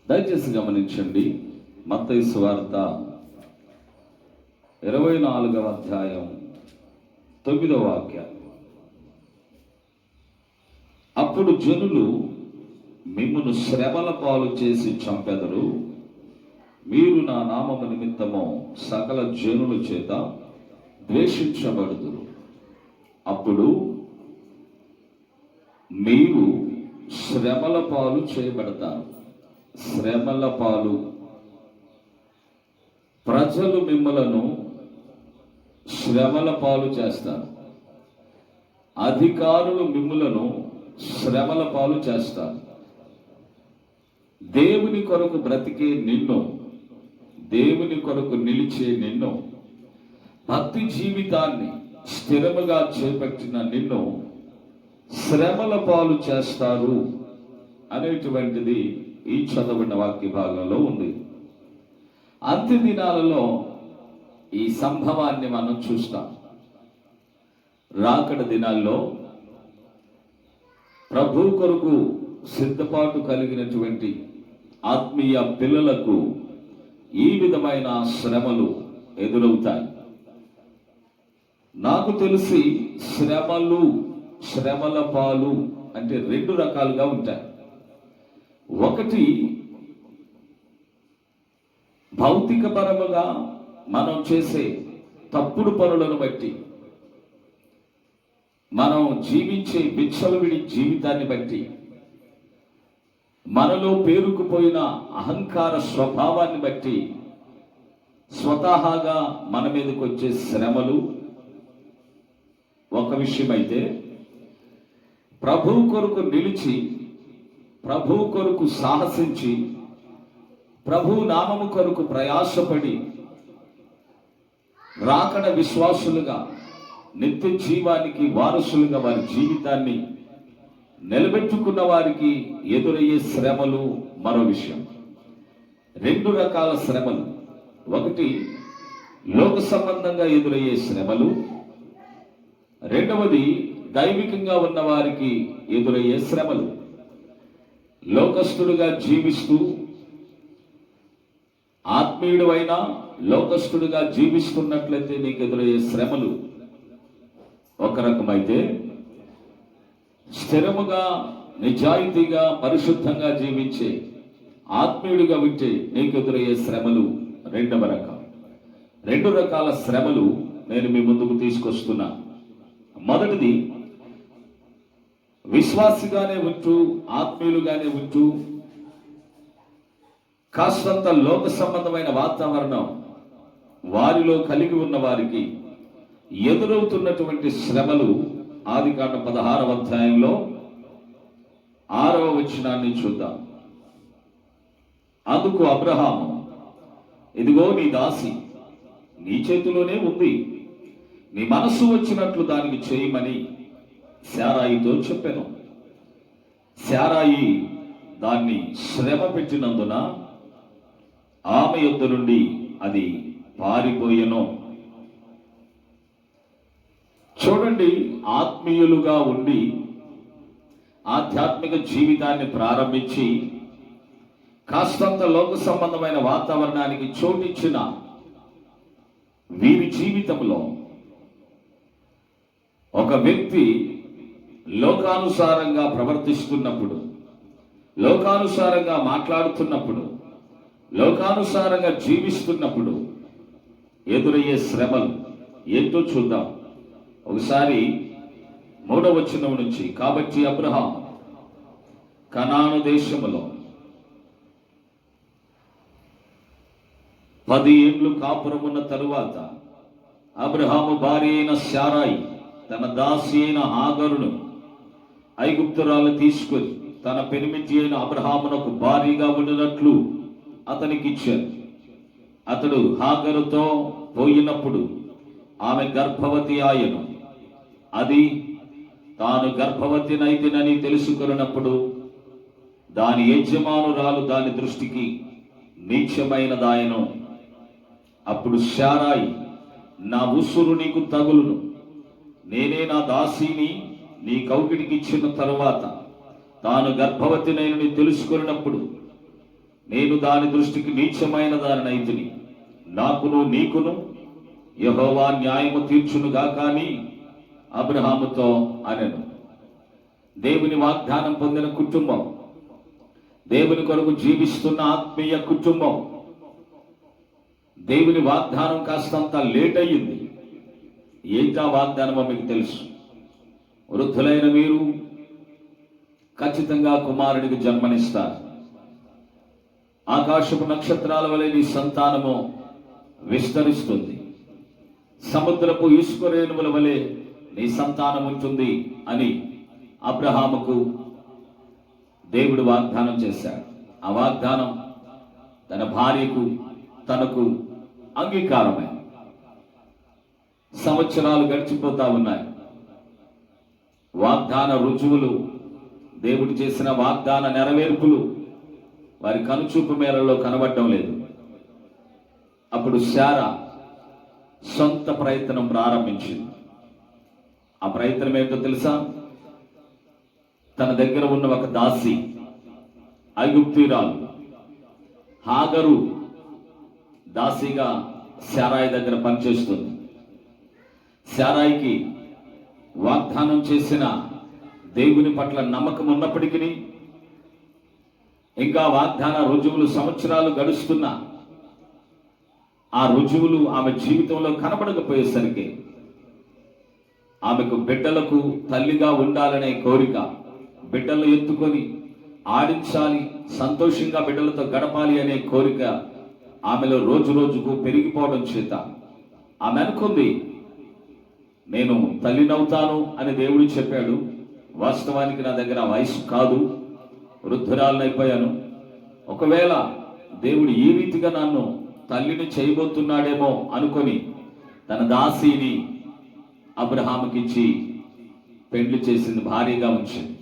దయచేసి గమనించండి. మత్తయి సువార్త 24వ అధ్యాయం 9వ వాక్యం. అప్పుడు జనులు మిమ్మును శ్రమల పాలు చేసి చంపెదరు, మీరు నా నామము నిమిత్తము సకల జనుల చేత ద్వేషించబడుదురు. అప్పుడు మీరు శ్రమల పాలు చేయబడతారు. శ్రమల పాలు. ప్రజలు మిమ్మలను శ్రమల పాలు చేస్తారు. అధికారులు మిమ్మలను శ్రమల పాలు చేస్తారు. దేవుని కొరకు బ్రతికే నిన్ను, దేవుని కొరకు నిలిచే నిన్ను, భక్తి జీవితాన్ని స్థిరముగా చేపట్టిన నిన్ను శ్రమల పాలు చేస్తారు అనేటువంటిది ఈ చదవబడిన వాక్య భాగంలో ఉంది. అంత్య దినాలలో ఈ సంభవాన్ని మనం చూస్తాం. రాకడ దినాల్లో ప్రభు కొరకు సిద్ధపాటు కలిగినటువంటి ఆత్మీయ పిల్లలకు ఈ విధమైన శ్రమలు ఎదురవుతాయి. నాకు తెలిసి శ్రమల పాలు అంటే 2 రకాలుగా ఉంటాయి. ఒకటి, భౌతిక పరముగా మనం చేసే తప్పుడు పనులను బట్టి, మనం జీవించే విచ్చలవిడి జీవితాన్ని బట్టి, మనలో పేరుకుపోయిన అహంకార స్వభావాన్ని బట్టి స్వతహాగా మన మీదకి వచ్చే శ్రమలు ఒక విషయం అయితే, ప్రభు కొరకు నిలిచి, ప్రభు కొరకు సాహసించి, ప్రభు నామము కొరకు ప్రయాసపడి రాకడ విశ్వాసులుగా, నిత్య జీవానికి వారసులుగా వారి జీవితాన్ని నిలబెట్టుకున్న వారికి ఎదురయ్యే శ్రమలు మరో విషయం. 2 రకాల శ్రమలు. ఒకటి, లోక సంబంధంగా ఎదురయ్యే శ్రమలు. రెండవది, దైవికంగా ఉన్న వారికి ఎదురయ్యే శ్రమలు. లోకస్తుడుగా జీవిస్తూ, ఆత్మీయుడు అయినా లోకస్తుడుగా జీవిస్తున్నట్లయితే నీకు ఎదురయ్యే శ్రమలు ఒక రకమైతే, స్థిరముగా నిజాయితీగా పరిశుద్ధంగా జీవించే ఆత్మీయుడిగా ఉంటే నీకు ఎదురయ్యే శ్రమలు రెండవ రకం. 2 రకాల శ్రమలు నేను మీ ముందుకు తీసుకొస్తున్నా. మొదటిది, విశ్వాసిగానే ఉంటూ, ఆత్మీయులుగానే ఉంటూ, కాస్తంత లోక సంబంధమైన వాతావరణం వారిలో కలిగి ఉన్న వారికి ఎదురవుతున్నటువంటి శ్రమలు. ఆదికాండం 16వ అధ్యాయంలో 6వ వచనాన్ని చూద్దాం. అందుకు అబ్రహాము, ఇదిగో నీ దాసి నీ చేతిలోనే ఉంది, నీ మనస్సు వచ్చినట్లు దానికి చేయమని శారాయితో చెప్పాను. శారాయి దాన్ని శ్రమ పెట్టినందున ఆమె యొద్ద నుండి అది పారిపోయెను. చూడండి, ఆత్మీయులుగా ఉండి ఆధ్యాత్మిక జీవితాన్ని ప్రారంభించి కాస్తంత లోక సంబంధమైన వాతావరణానికి చోటిచ్చిన వీరి జీవితంలో ఒక వ్యక్తి లోకానుసారంగా ప్రవర్తిస్తున్నప్పుడు, లోకానుసారంగా మాట్లాడుతున్నప్పుడు, లోకానుసారంగా జీవిస్తున్నప్పుడు ఎదురయ్యే శ్రమలు ఏంటో చూద్దాం. ఒకసారి 3వ వచనం నుంచి, కాబట్టి అబ్రహాము కనాను దేశములో 10 ఏళ్ళు కాపురమున్న తరువాత అబ్రహాము భార్య అయిన శారాయి తన దాసి అయిన హాగరును ఐగుప్తురాలు తీసుకొని తన పెనిమిటి అయిన అబ్రహామునకు భార్యగా ఉండినట్లు అతనికి ఇచ్చారు. అతడు హాగరుతో పోయినప్పుడు ఆమె గర్భవతి ఆయను. అది తాను గర్భవతినైతినని తెలుసుకున్నప్పుడు దాని యజమానురాలు దాని దృష్టికి నీచమైనదాయను. అప్పుడు శారాయి, నా ఉసురు నీకు తగులును, నేనే నా దాసిని నీ కౌగిటికి ఇచ్చిన తరువాత తాను గర్భవతినైనని తెలుసుకున్నప్పుడు నేను దాని దృష్టికి నీచమైన దానినైతిని, నాకును నీకును యెహోవా న్యాయము తీర్చునుగా కానీ అబ్రహాముతో అనెను. దేవుని వాగ్దానం పొందిన కుటుంబం, దేవుని కొరకు జీవిస్తున్న ఆత్మీయ కుటుంబం, దేవుని వాగ్దానం కాస్తంత లేట్ అయ్యింది. ఏంటా వాగ్దానమో మీకు తెలుసు. వృద్ధులైన మీరు ఖచ్చితంగా కుమారుడికి జన్మనిస్తారు. ఆకాశపు నక్షత్రాల వలె నీ సంతానము విస్తరిస్తుంది. సముద్రపు ఇసుక రేణువుల వలె నీ సంతానం ఉంటుంది అని అబ్రహాముకు దేవుడు వాగ్దానం చేశాడు. ఆ వాగ్దానం తన భార్యకు తనకు అంగీకారమే. సంవత్సరాలు గడిచిపోతా ఉన్నాయి. వాగ్దాన రుజువులు, దేవుడు చేసిన వాగ్దాన నెరవేర్పులు వారి కనుచూపు మేరలో కనబడడం లేదు. అప్పుడు శారా సొంత ప్రయత్నం ప్రారంభించింది. ఆ ప్రయత్నం ఏంటో తెలుసా? తన దగ్గర ఉన్న ఒక దాసి, ఐగుప్తీయురాలు హాగరు దాసిగా శారాయి దగ్గర పనిచేస్తుంది. శారాయికి వాగ్దానం చేసిన దేవుని పట్ల నమ్మకం ఉన్నప్పటికీ ఇంకా వాగ్దాన రుజువులు సంవత్సరాలు గడుస్తున్నా ఆ రుజువులు ఆమె జీవితంలో కనబడకపోయేసరికి ఆమెకు బిడ్డలకు తల్లిగా ఉండాలనే కోరిక, బిడ్డలు ఎత్తుకొని ఆడించాలి, సంతోషంగా బిడ్డలతో గడపాలి అనే కోరిక ఆమెలో రోజు రోజుకు పెరిగిపోవడం చేత ఆమె అనుకుంది, నేను తల్లినవుతాను అని దేవుడు చెప్పాడు. వాస్తవానికి నా దగ్గర వయసు కాదు, వృద్ధురాలనైపోయాను. ఒకవేళ దేవుడు ఈ రీతిగా నన్ను తల్లిని చేయబోతున్నాడేమో అనుకొని తన దాసిని అబ్రహాముకిచ్చి పెళ్లి చేసింది, భార్యగా ఉంచింది.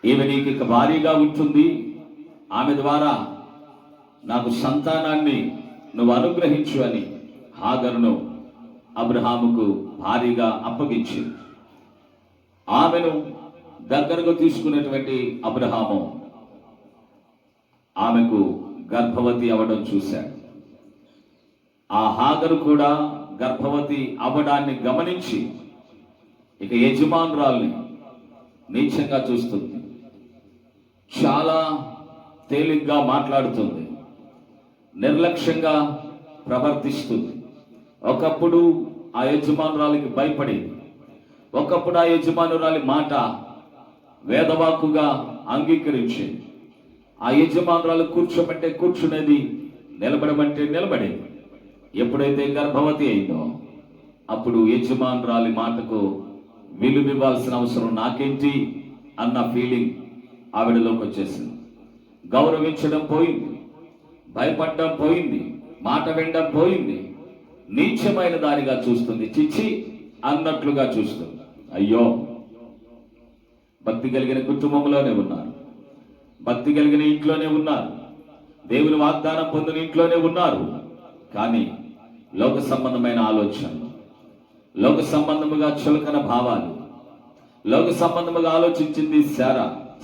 ఈమె నీకు ఇక భార్యగా ఉంటుంది, ఆమె ద్వారా నాకు సంతానాన్ని నువ్వు అనుగ్రహించు అని హాగరును అబ్రహాముకు భార్యగా అప్పగించింది. ఆమెను దగ్గరకు తీసుకున్నటువంటి అబ్రహాము ఆమెకు గర్భవతి అవ్వడం చూశాడు. ఆ హాగరు కూడా గర్భవతి అవ్వడాన్ని గమనించి ఇక యజమానురాల్ని నీచంగా చూస్తుంది, చాలా తేలిగ్గా మాట్లాడుతుంది, నిర్లక్ష్యంగా ప్రవర్తిస్తుంది. ఒకప్పుడు ఆ యజమానురాలికి భయపడేది, ఒకప్పుడు ఆ యజమానురాలి మాట వేదవాక్కుగా అంగీకరించేది. ఆ యజమానురాలు కూర్చోమంటే కూర్చునేది, నిలబడమంటే నిలబడేది. ఎప్పుడైతే గర్భవతి అయిందో అప్పుడు యజమానురాలి మాటకు విలువివ్వాల్సిన అవసరం నాకేంటి అన్న ఫీలింగ్ ఆవిడలోకి వచ్చేసింది. గౌరవించడం పోయింది, భయపడడం పోయింది, మాట వినడం పోయింది. నీచమైన దానిగా చూస్తుంది, చిచ్చి అన్నట్లుగా చూస్తుంది. అయ్యో, భక్తి కలిగిన కుటుంబంలోనే ఉన్నారు, భక్తి కలిగిన ఇంట్లోనే ఉన్నారు, దేవుని వాగ్దానం పొందిన ఇంట్లోనే ఉన్నారు. కానీ లోక సంబంధమైన ఆలోచనలు, లోక సంబంధముగా చులకన భావాలు, లోక సంబంధముగా ఆలోచించింది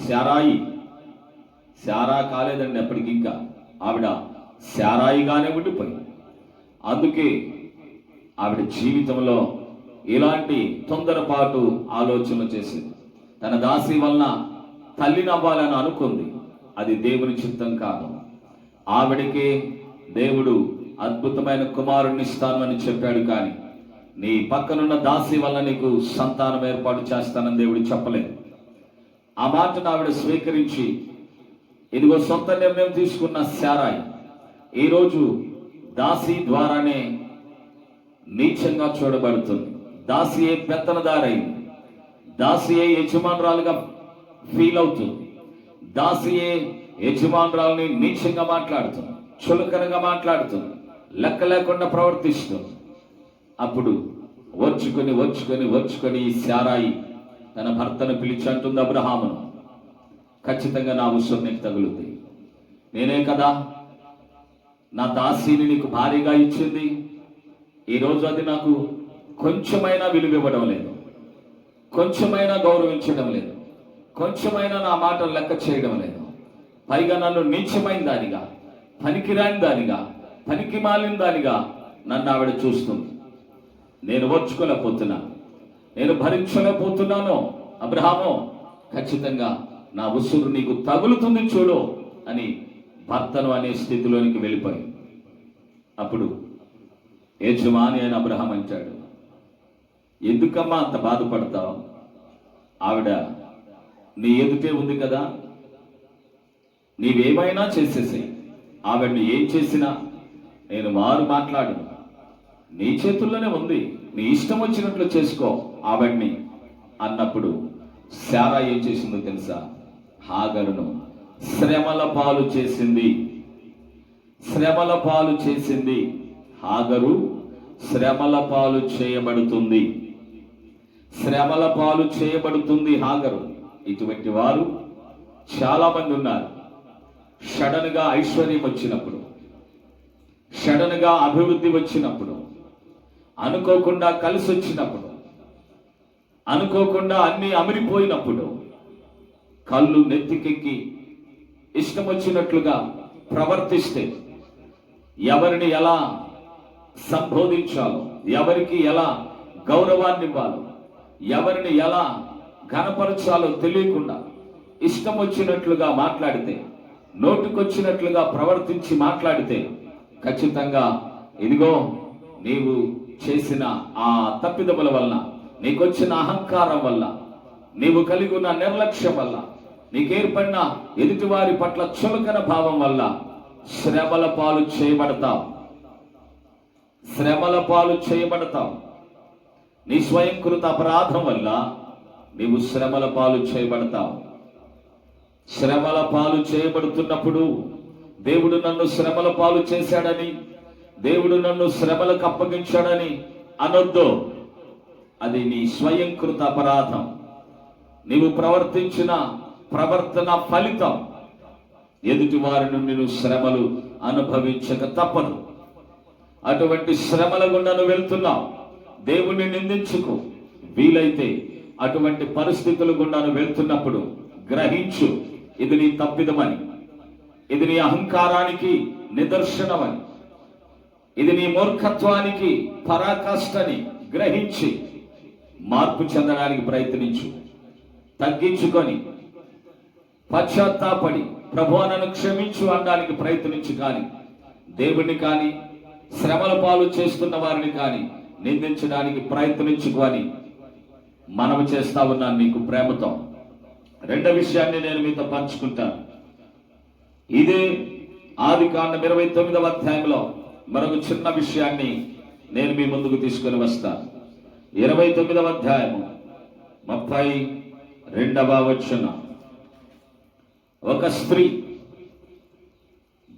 శారాయి. శారా కాలేదండి అప్పటికి, ఇంకా ఆవిడ శారాయిగానే ఉండిపోయింది. అందుకే ఆవిడ జీవితంలో ఇలాంటి తొందరపాటు ఆలోచనలు చేసింది. తన దాసి వలన తల్లిని అవ్వాలని అనుకుంది. అది దేవుని చిత్తం కాదు. ఆవిడకే దేవుడు అద్భుతమైన కుమారుణ్ణి ఇస్తానని చెప్పాడు, కానీ నీ పక్కనున్న దాసి వల్ల నీకు సంతానం ఏర్పాటు చేస్తానని దేవుడు చెప్పలేదు. ఆ మాటను ఆవిడ స్వీకరించి ఇదిగో సొంత నిర్ణయం తీసుకున్న శారాయి ఈరోజు దాసి ద్వారానే నీచంగా చూడబడుతుంది. దాసియే పెత్తనదారైంది, దాసియే యజమానురాలుగా ఫీల్ అవుతుంది, దాసియే యజమానురాలని నీచంగా మాట్లాడుతుంది, చులకనగా మాట్లాడుతుంది, లెక్క లేకుండా ప్రవర్తిస్తుంది. అప్పుడు వచ్చుకొని ఈ శారాయి తన భర్తను పిలిచి అంటుంది అబ్రహామును, ఖచ్చితంగా నా ఉత్సవం నీకు తగులుతుంది. నేనే కదా నా దాసిని నీకు భారీగా ఇచ్చింది. ఈరోజు అది నాకు కొంచెమైనా విలువ ఇవ్వడం లేదు, కొంచెమైనా గౌరవించడం లేదు, కొంచెమైనా నా మాటలు లెక్క చేయడం లేదు. పైగా నన్ను నీచమైన దానిగా, పనికిరాని దానిగా, పనికి మాలిన దానిగా నన్ను ఆవిడ చూస్తుంది. నేను ఓర్చుకోలేకపోతున్నాను, నేను భరించలేకపోతున్నాను. అబ్రహాము, ఖచ్చితంగా నా ఉసురు నీకు తగులుతుంది చూడు అని భర్తను అనే స్థితిలోనికి వెళ్ళిపోయి, అప్పుడు యజమాని అయిన అబ్రహాం అంటాడు, ఎందుకమ్మా అంత బాధపడతావు? ఆవిడ నీ ఎదుటే ఉంది కదా, నీవేమైనా చేసేసాయి, ఆవిడని ఏం చేసినా నేను మారు మాట్లాడను, నీ చేతుల్లోనే ఉంది, నీ ఇష్టం వచ్చినట్లు చేసుకో ఆవిడ్ని అన్నప్పుడు శారా ఏం చేసిందో తెలుసా? హాగరును శ్రమల పాలు చేసింది. శ్రమల పాలు చేసింది. హాగరు శ్రమల పాలు చేయబడుతుంది. శ్రమల పాలు చేయబడుతుంది హాగరు. ఇటువంటి వారు చాలా మంది ఉన్నారు. సడన్ గా ఐశ్వర్యం వచ్చినప్పుడు, సడన్ గా అభివృద్ధి వచ్చినప్పుడు, అనుకోకుండా కలిసి వచ్చినప్పుడు, అనుకోకుండా అన్ని అమిరిపోయినప్పుడు కళ్ళు నెత్తికెక్కి ఇష్టం వచ్చినట్లుగా ప్రవర్తిస్తే, ఎవరిని ఎలా సంబోధించాలో, ఎవరికి ఎలా గౌరవాన్ని ఇవ్వాలో, ఎవరిని ఎలా ఘనపరచాలో తెలియకుండా ఇష్టం వచ్చినట్లుగా మాట్లాడితే, నోటికొచ్చినట్లుగా ప్రవర్తించి మాట్లాడితే, ఖచ్చితంగా ఇదిగో నీవు చేసిన ఆ తప్పిదముల వల్ల, నీకొచ్చిన అహంకారం వల్ల, నీవు కలిగి ఉన్న నిర్లక్ష్యం వల్ల, నీకేర్పడిన ఎదుటివారి పట్ల చులకన భావం వల్ల శ్రమల పాలు చేయబడతావు. శ్రమల పాలు చేయబడతావు. నీ స్వయంకృత అపరాధం వల్ల నీవు శ్రమల పాలు చేయబడతావు. శ్రమల పాలు చేయబడుతున్నప్పుడు దేవుడు నన్ను శ్రమల పాలు చేశాడని, దేవుడు నన్ను శ్రమలకు అప్పగించాడని అనొద్దు. అది నీ స్వయంకృత అపరాధం. నీవు ప్రవర్తించిన ప్రవర్తన ఫలితం. ఎదుటి వారి నుండి నువ్వు శ్రమలు అనుభవించక తప్పదు. అటువంటి శ్రమల గుండా నువ్వు వెళ్తున్నావు. దేవుణ్ణి నిందించుకో. వీలైతే అటువంటి పరిస్థితుల గుండా నువ్వు వెళ్తున్నప్పుడు గ్రహించు, ఇది నీ తప్పిదమని, ఇది నీ అహంకారానికి నిదర్శనమని, ఇది నీ మూర్ఖత్వానికి పరాకాష్ఠని గ్రహించి మార్పు చెందడానికి ప్రయత్నించు. తగ్గించుకొని పశ్చాత్తాపడి ప్రభువా నన్ను క్షమించు అనడానికి ప్రయత్నించు. కానీ దేవుణ్ణి కానీ శ్రమల పాలు చేస్తున్న వారిని కానీ నిందించడానికి ప్రయత్నించుకొని మనము చేస్తా ఉన్నాను నీకు ప్రేమతో. రెండో విషయాన్ని నేను మీతో పంచుకుంటాను. ఇదే ఆదికాండం 29వ అధ్యాయంలో మరొక చిన్న విషయాన్ని నేను మీ ముందుకు తీసుకొని వస్తాను. 29వ అధ్యాయము 32వ వచనం. ఒక స్త్రీ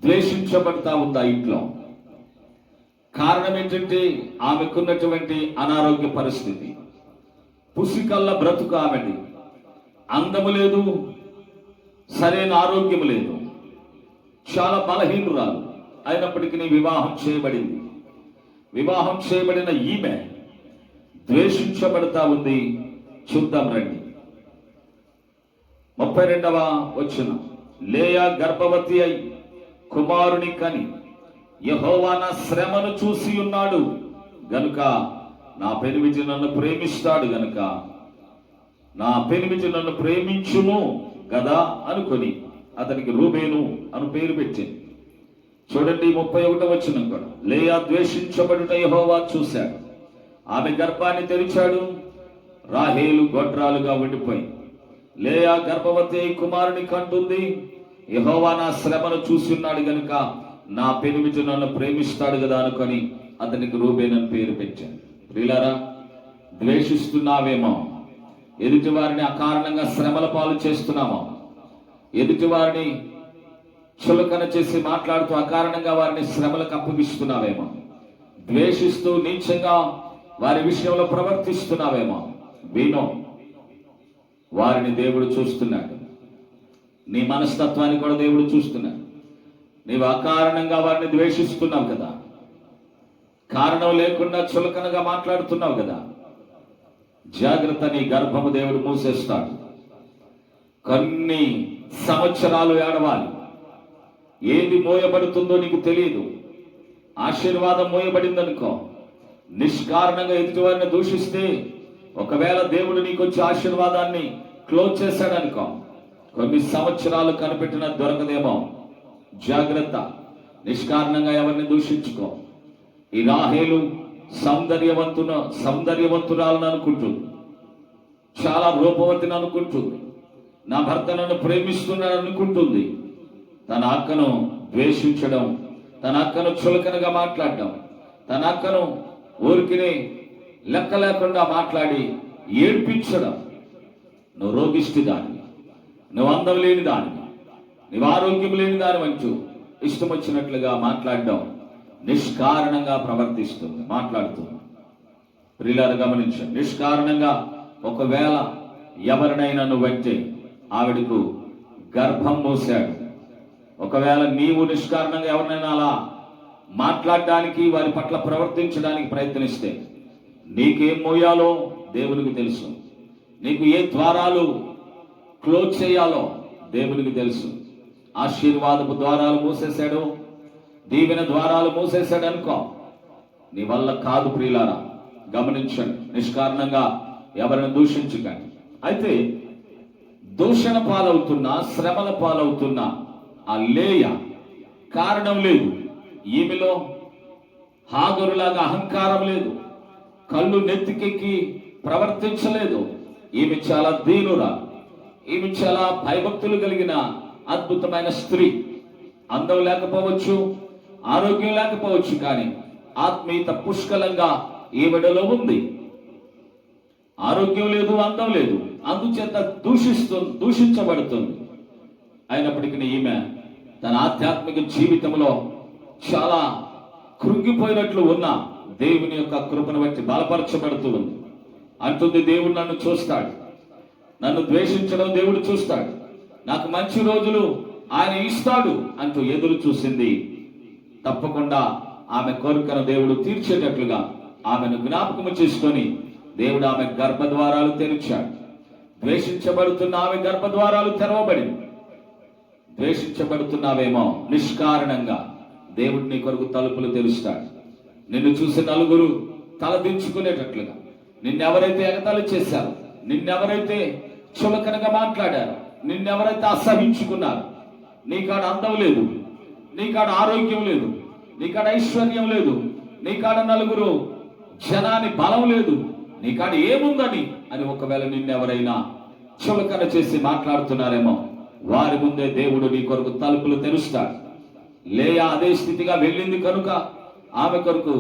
ద్వేషించబడతా ఉంది ఆ ఇంట్లో. కారణం ఏంటంటే ఆమెకున్నటువంటి అనారోగ్య పరిస్థితి. పుసికల్ల బ్రతుకు ఆమెది. అందము లేదు, సరైన ఆరోగ్యం లేదు, చాలా బలహీనురాలు. అయినప్పటికీ వివాహం చేయబడింది. వివాహం చేయబడిన ఈమె ద్వేషించబడతా ఉంది. చూద్దాం రండి. 32వ వచనం. లేయా గర్భవతి అయి కుమారుని కని యెహోవా నా శ్రమను చూసి ఉన్నాడు గనుక నా పెనిమిటి నన్ను ప్రేమిస్తాడు గనుక నా పెనిమిటి నన్ను ప్రేమించును గదా అనుకొని అతనికి రూబేను అని పేరు పెట్టింది. చూడండి 31వ వచనం కూడా. లేయా ద్వేషించబడుట యెహోవా చూశాడు, ఆమె గర్భాన్ని తెరిచాడు, రాహేలు గొడ్రాలుగా ఉండిపోయింది. లేయా గర్భవతి కుమారుని కంటుంది, యెహోవా నా శ్రమను చూసి ఉన్నాడు గనుక నా పెనిమిటి నన్ను ప్రేమిస్తాడు కదా అనుకొని అతనికి రూబేన్ అని పేరు పెట్టాడు. ప్రియులారా, ద్వేషిస్తున్నావేమో, ఎదుటి వారిని అకారణంగా శ్రమల పాలు చేస్తున్నామో, ఎదుటి వారిని చులకన చేసి మాట్లాడుతూ అకారణంగా వారిని శ్రమలకు అప్పగిస్తున్నావేమో, ద్వేషిస్తూ నీచంగా వారి విషయంలో ప్రవర్తిస్తున్నావేమో, వినో, వారిని దేవుడు చూస్తున్నాడు. నీ మనస్తత్వాన్ని కూడా దేవుడు చూస్తున్నాడు. నీవు అకారణంగా వారిని ద్వేషిస్తున్నావు కదా, కారణం లేకుండా చులకనగా మాట్లాడుతున్నావు కదా, జాగ్రత్త. నీ గర్భము దేవుడు మూసేస్తాడు. కొన్ని సంవత్సరాలు ఏడవాలి, ఏది మోయబడుతుందో నీకు తెలియదు. ఆశీర్వాదం మోయబడిందనుకో, నిష్కారణంగా ఎదుటివారిని దూషిస్తే, ఒకవేళ దేవుడు నీకు వచ్చే ఆశీర్వాదాన్ని క్లోజ్ చేశాడనుకో, కొన్ని సంవత్సరాలు కనిపెట్టిన దొరకదేమో. జాగ్రత్త, నిష్కారణంగా ఎవరిని దూషించుకో. ఈ రాహేలు సౌందర్యవంతురాలను అనుకుంటుంది, చాలా రూపవతిని అనుకుంటుంది, నా భర్త నన్ను ప్రేమిస్తున్నాడు అనుకుంటుంది. తన అక్కను ద్వేషించడం, తన అక్కను చులకనగా మాట్లాడడం, తన అక్కను ఊరికినే లెక్క లేకుండా మాట్లాడి ఏడ్పించడం. నువ్వు రోగిష్టి దానివి, నువ్వు అందం లేని దానివి, నువ్వు ఆరోగ్యం లేని దాని వంచు ఇష్టం వచ్చినట్లుగా మాట్లాడడం నిష్కారణంగా మాట్లాడుతుంది. ప్రియులారా గమనించండి, నిష్కారణంగా ఒకవేళ ఎవరినైనా నువ్వంటే ఆవిడకు గర్భం మోసాడు. ఒకవేళ నీవు నిష్కారణంగా ఎవరినైనా అలా మాట్లాడడానికి, వారి పట్ల ప్రవర్తించడానికి ప్రయత్నిస్తే, నీకేం మోయాలో దేవునికి తెలుసు. నీకు ఏ ద్వారాలు క్లోజ్ చేయాలో దేవునికి తెలుసు. ఆశీర్వాదపు ద్వారాలు మూసేశాడు, దీవెన ద్వారాలు మూసేశాడు అనుకో, నీ వల్ల కాదు. ప్రియులారా గమనించండి, నిష్కారణంగా ఎవరిని దూషించకండి. అయితే దూషణ పాలవుతున్నా, శ్రమల పాలవుతున్నా ఆ లేయ కారణం లేదు. ఈమెలో హాగరులాగా అహంకారం లేదు, కళ్ళు నెత్తికెక్కి ప్రవర్తించలేదు. ఈమె చాలా దీనురా, ఈమె చాలా భయభక్తులు కలిగిన అద్భుతమైన స్త్రీ. అందం లేకపోవచ్చు, ఆరోగ్యం లేకపోవచ్చు, కానీ ఆత్మీయత పుష్కలంగా ఈవిడలో ఉంది. ఆరోగ్యం లేదు, అందం లేదు, అందుచేత దూషించబడుతుంది. అయినప్పటికీ ఈమె తన ఆధ్యాత్మిక జీవితంలో చాలా కృంగిపోయినట్లు ఉన్న దేవుని యొక్క కృపను బట్టి బలపరచబడుతూ ఉంది. అంటుంది, దేవుడు నన్ను చూస్తాడు, నన్ను ద్వేషించడం దేవుడు చూస్తాడు, నాకు మంచి రోజులు ఆయన ఇస్తాడు అంటూ ఎదురు చూసింది. తప్పకుండా ఆమె కోరికను దేవుడు తీర్చేటట్లుగా ఆమెను జ్ఞాపకము చేసుకొని దేవుడు ఆమె గర్భద్వారాలు తెరిచాడు. ద్వేషించబడుతున్న ఆమె గర్భద్వారాలు తెరవబడింది. ద్వేషించబడుతున్నావేమో, నిష్కారణంగా దేవుడు నీ కొరకు తలుపులు తెరుస్తాడు. నిన్ను చూసి నలుగురు తలదించుకునేటట్లుగా, నిన్నెవరైతే ఎగతాళి చేశారో, నిన్నెవరైతే చులకనగా మాట్లాడారో, నిన్నెవరైతే అసహించుకున్నారు, నీకాడ అందం లేదు, నీకాడ ఆరోగ్యం లేదు, నీకాడ ఐశ్వర్యం లేదు, నీకాడ నలుగురు జనాన్ని బలం లేదు, నీకాడ ఏముందని అని ఒకవేళ నిన్నెవరైనా చులకన చేసి మాట్లాడుతున్నారేమో, వారి ముందే దేవుడు నీ కొరకు తలుపులు తెరుస్తాడు. లేయా అదే స్థితిగా వెళ్ళింది కనుక ఆమె కొరకు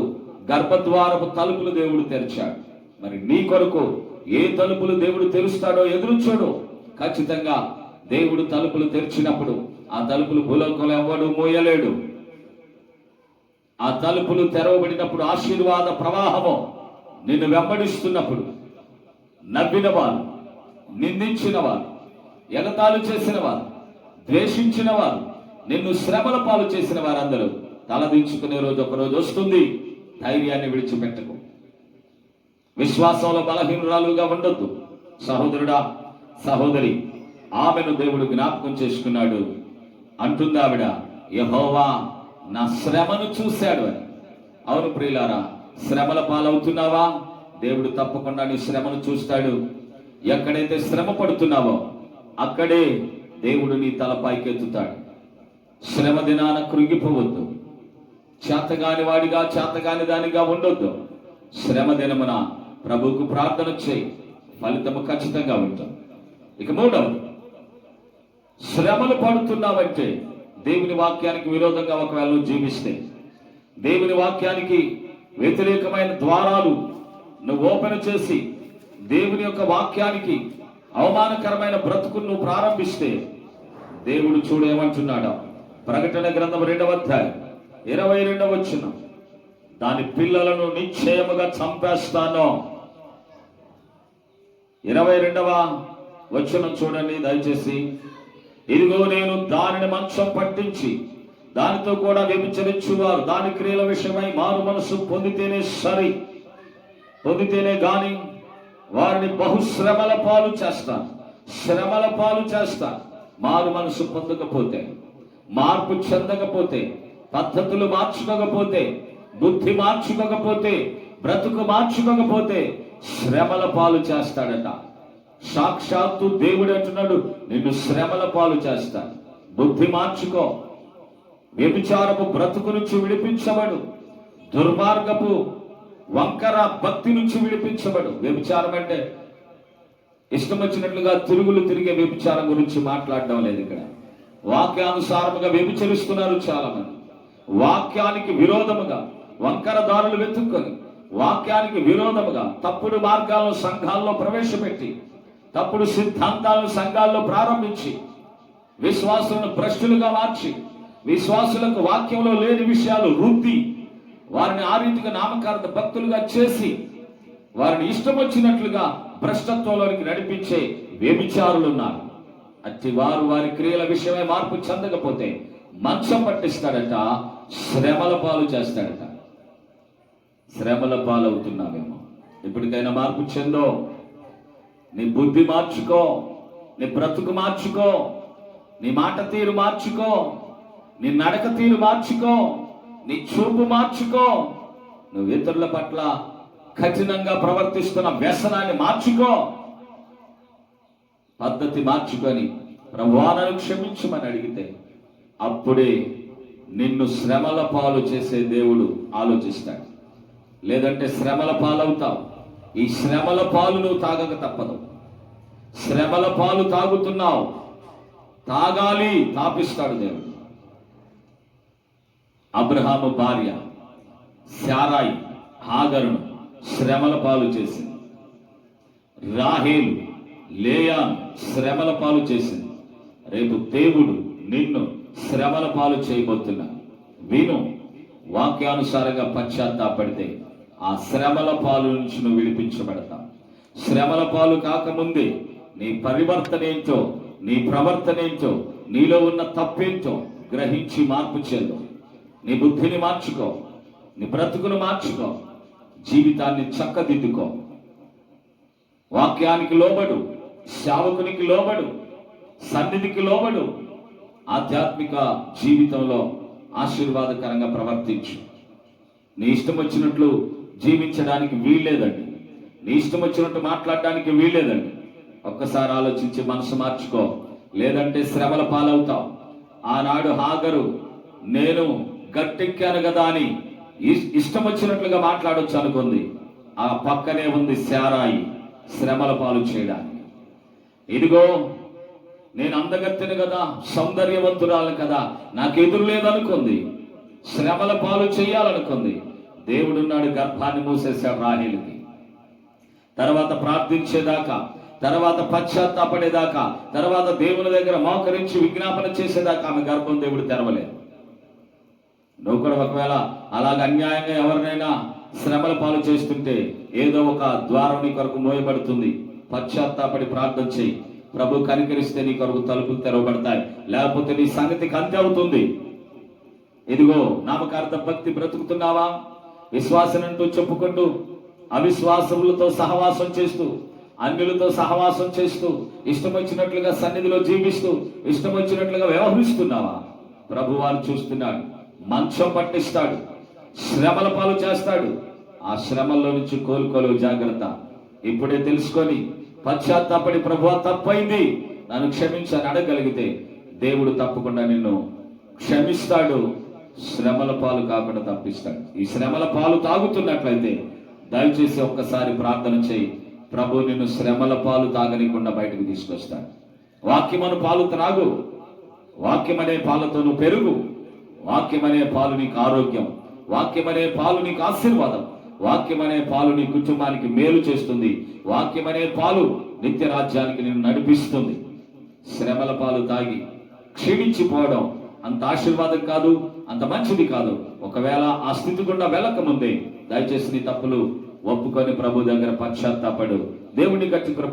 గర్భద్వారపు తలుపులు దేవుడు తెరిచాడు. మరి నీ కొరకు ఏ తలుపులు దేవుడు తెరుస్తాడో ఎదురు చూడు. ఖచ్చితంగా దేవుడు తలుపులు తెరిచినప్పుడు ఆ తలుపులు భూలోకంలో ఎవడు మోయలేడు. ఆ తలుపులు తెరవబడినప్పుడు ఆశీర్వాద ప్రవాహము నిన్ను వెంబడిస్తున్నప్పుడు, నవ్విన వారు, నిందించిన వారు, ఎగతాళి చేసిన వారు, ద్వేషించిన వారు, నిన్ను శ్రమల పాలు చేసిన వారందరూ తలదించుకునే రోజు ఒకరోజు వస్తుంది. ధైర్యాన్ని విడిచిపెట్టకు. విశ్వాసంలో బలహీనురాలుగా ఉండొద్దు. సహోదరుడా, సహోదరి, ఆమెను దేవుడు జ్ఞాపకం చేసుకున్నాడు. అంటుంది ఆవిడ, యెహోవా నా శ్రమను చూశాడు అని. అవును ప్రియులారా, శ్రమల పాలవుతున్నావా? దేవుడు తప్పకుండా నీ శ్రమను చూస్తాడు. ఎక్కడైతే శ్రమ పడుతున్నావో అక్కడే దేవుడు నీ తల పైకెత్తుతాడు. శ్రమ దినాన కృంగిపోవద్దు. చేతగాని వాడిగా, చేతగాని దానిగా ఉండొద్దు. శ్రమ దినమున ప్రభువుకు ప్రార్థన చేయి, ఫలితము ఖచ్చితంగా ఉంటుంది. ఇక మూడవది, శ్రమలు పడుతున్నావంటే దేవుని వాక్యానికి విరోధంగా ఒకవేళ నువ్వు జీవిస్తే, దేవుని వాక్యానికి వ్యతిరేకమైన ద్వారాలు నువ్వు ఓపెన్ చేసి దేవుని యొక్క వాక్యానికి అవమానకరమైన బ్రతుకును నువ్వు ప్రారంభిస్తే, దేవుడు చూడేమంటున్నాడు? ప్రకటన గ్రంథం 2వ అధ్యాయం 22వ వచనం, దాని పిల్లలను నిశ్చయముగా చంపేస్తాను. 22వ వచనం చూడండి దయచేసి. ఇదిగో నేను దానిని మంచం పట్టించి దానితో కూడా వ్యభిచరించువారు దాని క్రియల విషయమై మారు మనసు పొందితేనే గాని వారిని బహుశ్రమల పాలు చేస్తా. శ్రమల పాలు చేస్తా. మారు మనసు పొందకపోతే, మార్పు చెందకపోతే, పద్ధతులు మార్చుకోకపోతే, బుద్ధి మార్చుకోకపోతే, బ్రతుకు మార్చుకోకపోతే శ్రమల పాలు చేస్తాడట. సాక్షాత్తు దేవుడు అంటున్నాడు, నిన్ను శ్రమల పాలు చేస్తాను. బుద్ధి మార్చుకో. వ్యభిచారపు బ్రతుకు నుంచి విడిపించబడు. దుర్మార్గపు వంకర భక్తి నుంచి విడిపించబడు. వ్యభిచారం అంటే ఇష్టం వచ్చినట్లుగా తిరిగే వ్యభిచారం గురించి మాట్లాడడం లేదు. ఇక్కడ వాక్యానుసారముగా వ్యభిచరిస్తున్నారు చాలా మంది. వాక్యానికి విరోధముగా వంకర దారులు వెతుక్కొని, వాక్యానికి విరోధముగా తప్పుడు మార్గాలను సంఘాల్లో ప్రవేశపెట్టి, తప్పుడు సిద్ధాంతాలను సంఘాల్లో ప్రారంభించి, విశ్వాసులను భ్రష్టులుగా మార్చి, విశ్వాసులకు వాక్యంలో లేని విషయాలు రుద్ది, వారిని ఆ రీతిగా నామకార్థ భక్తులుగా చేసి, వారిని ఇష్టం వచ్చినట్లుగా భ్రష్టత్వంలోనికి నడిపించే వ్యభిచారులు ఉన్నారు. అట్టి వారు వారి క్రియల విషయమై మార్పు చెందకపోతే మంచం పట్టిస్తాడట, శ్రమల పాలు చేస్తాడట. శ్రమల పాలవుతున్నావేమో. ఇప్పటికైనా మార్పు చెందో. నీ బుద్ధి మార్చుకో, నీ బ్రతుకు మార్చుకో, నీ మాట తీరు మార్చుకో, నీ నడక తీరు మార్చుకో, నీ చూపు మార్చుకో. నువ్వు ఇతరుల పట్ల కఠినంగా ప్రవర్తిస్తున్న వ్యసనాన్ని మార్చుకో. పద్ధతి మార్చుకొని ప్రభువా నన్ను క్షమించమని అడిగితే అప్పుడే నిన్ను శ్రమల పాలు చేసే దేవుడు ఆలోచిస్తాడు. లేదంటే శ్రమల పాలవుతావు. ఈ శ్రమల పాలు నువ్వు తాగక తప్పదు. శ్రమల పాలు తాగుతున్నావు, తాగాలి, తాపిస్తాడు దేవుడు. అబ్రహాము భార్య శారాయి హాగరును శ్రమల పాలు చేసింది. రాహేలు లేయాను శ్రమల పాలు చేసింది. రేపు దేవుడు నిన్ను శ్రమల పాలు చేయబోతున్నాడు. విను. వాక్యానుసారంగా పశ్చాత్తాపడితే ఆ శ్రమల పాలు నుంచి నువ్వు విడిపించబడతావు. శ్రమల పాలు కాకముందే నీ పరివర్తన ఏంటో, నీ ప్రవర్తన ఏంటో, నీలో ఉన్న తప్పేంటో గ్రహించి మార్పు చెందు. నీ బుద్ధిని మార్చుకో, నీ బ్రతుకును మార్చుకో, జీవితాన్ని చక్కదిద్దుకో. వాక్యానికి లోబడు, సేవకునికి లోబడు, సన్నిధికి లోబడు. ఆధ్యాత్మిక జీవితంలో ఆశీర్వాదకరంగా ప్రవర్తించు. నీ ఇష్టం వచ్చినట్లు జీవించడానికి వీల్లేదండి. నీ ఇష్టం వచ్చినట్టు మాట్లాడడానికి వీల్లేదండి. ఒక్కసారి ఆలోచించి మనసు మార్చుకో, లేదంటే శ్రమల పాలవుతావు. ఆనాడు హాగరు నేను గట్టెక్కాను కదా అని ఇష్టం వచ్చినట్లుగా మాట్లాడొచ్చు అనుకుంది. ఆ పక్కనే ఉంది శారాయి శ్రమల పాలు చేయడానికి. ఇదిగో నేను అందగత్తెను కదా, సౌందర్యవంతురాలు కదా, నాకు ఎదురు లేదనుకుంది. శ్రమల పాలు చేయాలనుకుంది. దేవుడున్నాడు, గర్భాన్ని మూసేశాడు రాహేలుకి. తర్వాత ప్రార్థించేదాకా, తర్వాత పశ్చాత్తాపడేదాకా, తర్వాత దేవుని దగ్గర మోకరించి విజ్ఞాపన చేసేదాకా ఆమె గర్భం దేవుడు తెరవలేదు. నువ్వు కూడా ఒకవేళ అలాగ అన్యాయంగా ఎవరినైనా శ్రమల పాలు చేస్తుంటే ఏదో ఒక ద్వారం నీ కొరకు మోయబడుతుంది. పశ్చాత్తాపడి ప్రార్థన చేయి. ప్రభు కనికరిస్తే నీ కొరకు తలుపులు తెరవబడతాయి. లేకపోతే నీ సంగతికి అంతే అవుతుంది. ఇదిగో నామకార్థ భక్తి బ్రతుకుతున్నావా? విశ్వాసనంటూ చెప్పుకుంటూ అవిశ్వాసములతో సహవాసం చేస్తూ, అన్యులతో సహవాసం చేస్తూ, ఇష్టం వచ్చినట్లుగా సన్నిధిలో జీవిస్తూ, ఇష్టం వచ్చినట్లుగా వ్యవహరిస్తున్నావా? ప్రభు వారు చూస్తున్నాడు. మంచం పట్టిస్తాడు, శ్రమల పాలు చేస్తాడు. ఆ శ్రమల్లో నుంచి కోలుకోలేవు. జాగ్రత్త. ఇప్పుడే తెలుసుకొని పశ్చాత్తాపడి ప్రభువా తప్పైంది, నన్ను క్షమించని అడగలిగితే దేవుడు తప్పకుండా నిన్ను క్షమిస్తాడు. శ్రమల పాలు కాకుండా తప్పిస్తాడు. ఈ శ్రమల పాలు తాగుతున్నట్లయితే దయచేసి ఒక్కసారి ప్రార్థన చేయి. ప్రభు నిన్ను శ్రమల పాలు తాగనీయకుండా బయటకు తీసుకొస్తాడు. వాక్యమను పాలు త్రాగు. వాక్యమనే పాలతో నువ్వు పెరుగు. వాక్యమనే పాలు నీకు ఆరోగ్యం. వాక్యమనే పాలు నీకు ఆశీర్వాదం. వాక్యమనే పాలు నీ కుటుంబానికి మేలు చేస్తుంది. వాక్యమనే పాలు నిత్య రాజ్యానికి నిన్ను నడిపిస్తుంది. శ్రమల పాలు తాగి క్షీణించిపోవడం అంత ఆశీర్వాదం కాదు, అంత మంచిది కాదు. ఒకవేళ ఆ స్థితి గుండా వెళ్ళక ముందే దయచేసి నీ తప్పులు ఒప్పుకొని ప్రభు దగ్గర పశ్చాత్తాపడు. దేవుని గట్టి కృప